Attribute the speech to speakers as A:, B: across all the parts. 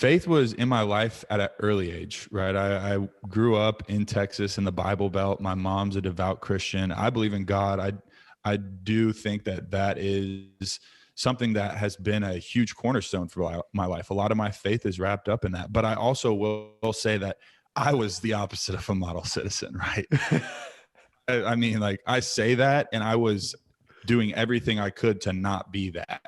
A: Faith was in my life at an early age, right? I grew up in Texas in the Bible Belt. My mom's a devout Christian. I believe in God. I do think that that is something that has been a huge cornerstone for my life. A lot of my faith is wrapped up in that. But I also will say that I was the opposite of a model citizen, right? I mean, like, I say that, and I was doing everything I could to not be that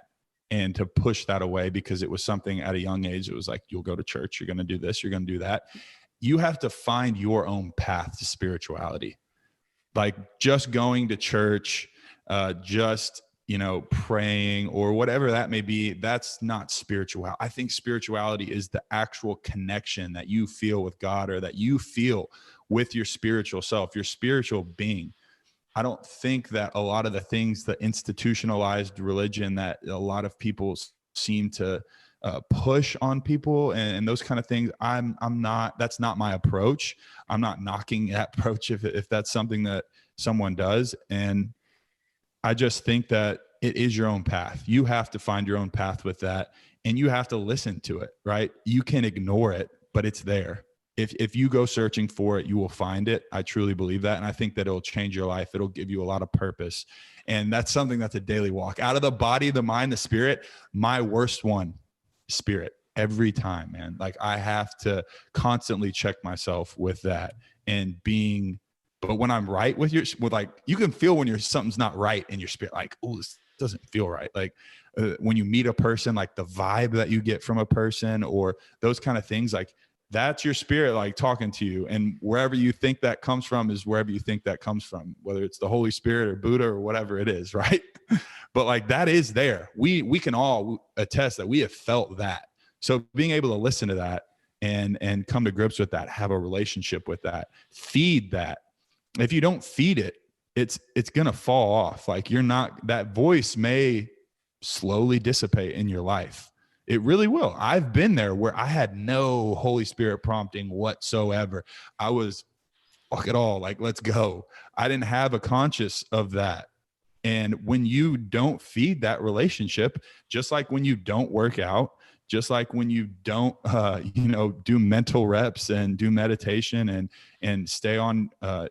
A: and to push that away, because it was something at a young age. It was like, you'll go to church, you're going to do this, you're going to do that. You have to find your own path to spirituality. Like, just going to church, just, praying or whatever that may be, that's not spiritual. I think spirituality is the actual connection that you feel with God, or that you feel with your spiritual self, your spiritual being. I don't think that a lot of the things, the institutionalized religion that a lot of people seem to push on people and those kind of things, that's not my approach. I'm not knocking that approach if that's something that someone does. And I just think that it is your own path. You have to find your own path with that, and you have to listen to it, right? You can ignore it, but it's there. If you go searching for it, you will find it. I truly believe that. And I think that it'll change your life. It'll give you a lot of purpose. And that's something that's a daily walk. Out of the body, the mind, the spirit, my worst one, spirit, every time, man. Like, I have to constantly check myself with that and but when I'm right with you can feel when something's not right in your spirit, like, oh, this doesn't feel right. Like when you meet a person, like the vibe that you get from a person or those kind of things, like, that's your spirit, like, talking to you. And wherever you think that comes from is wherever you think that comes from, whether it's the Holy Spirit or Buddha or whatever it is, right? But like, that is there. We can all attest that we have felt that. So being able to listen to that and come to grips with that, have a relationship with that, feed that. If you don't feed it, it's going to fall off. Like, that voice may slowly dissipate in your life. It really will. I've been there where I had no Holy Spirit prompting whatsoever. I was, fuck it all, like, let's go. I didn't have a conscious of that. And when you don't feed that relationship, just like when you don't work out, just like when you don't, do mental reps and do meditation and stay on, a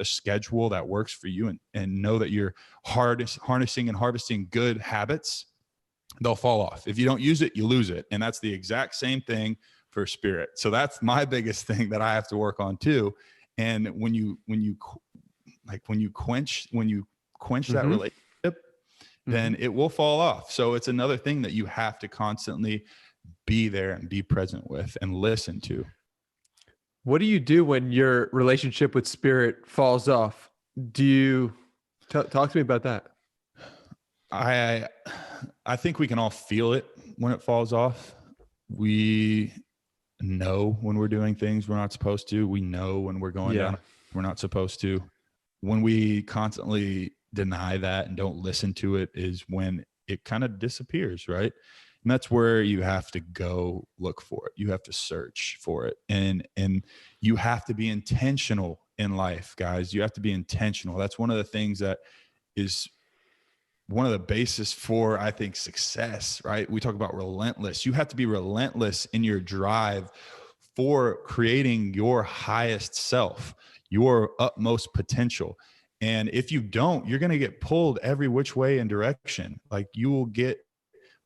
A: schedule that works for you and know that you're harnessing and harvesting good habits, they'll fall off. If you don't use it, you lose it. And that's the exact same thing for spirit. So that's my biggest thing that I have to work on too. And when you quench that relationship, then it will fall off. So it's another thing that you have to constantly be there and be present with and listen to.
B: What do you do when your relationship with spirit falls off? Do you talk to me about that?
A: I think we can all feel it when it falls off. We know when we're doing things we're not supposed to. We know when we're going down we're not supposed to. When we constantly deny that and don't listen to it is when it kind of disappears, right? And that's where you have to go look for it. You have to search for it. And you have to be intentional in life, guys. You have to be intentional. That's one of the things that is one of the basis for, I think, success, right? We talk about relentless. You have to be relentless in your drive for creating your highest self, your utmost potential. And if you don't, you're going to get pulled every which way and direction. Like, you will get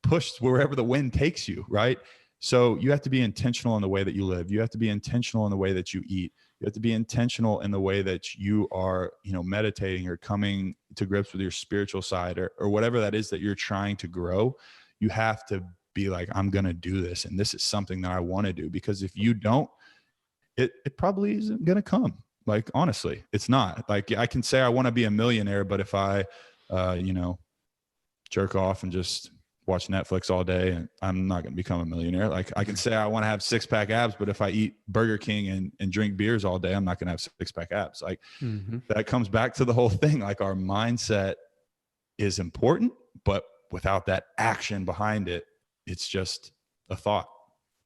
A: pushed wherever the wind takes you, right? So you have to be intentional in the way that you live. You have to be intentional in the way that you eat. You have to be intentional in the way that you are, meditating or coming to grips with your spiritual side or whatever that is that you're trying to grow. You have to be like, I'm going to do this. And this is something that I want to do, because if you don't, it probably isn't going to come. Like, honestly, it's not. Like, I can say I want to be a millionaire, but if I, jerk off and just watch Netflix all day, and I'm not going to become a millionaire. Like, I can say I want to have 6-pack abs, but if I eat Burger King and drink beers all day, I'm not going to have 6-pack abs. Like, that comes back to the whole thing. Like, our mindset is important, but without that action behind it, it's just a thought.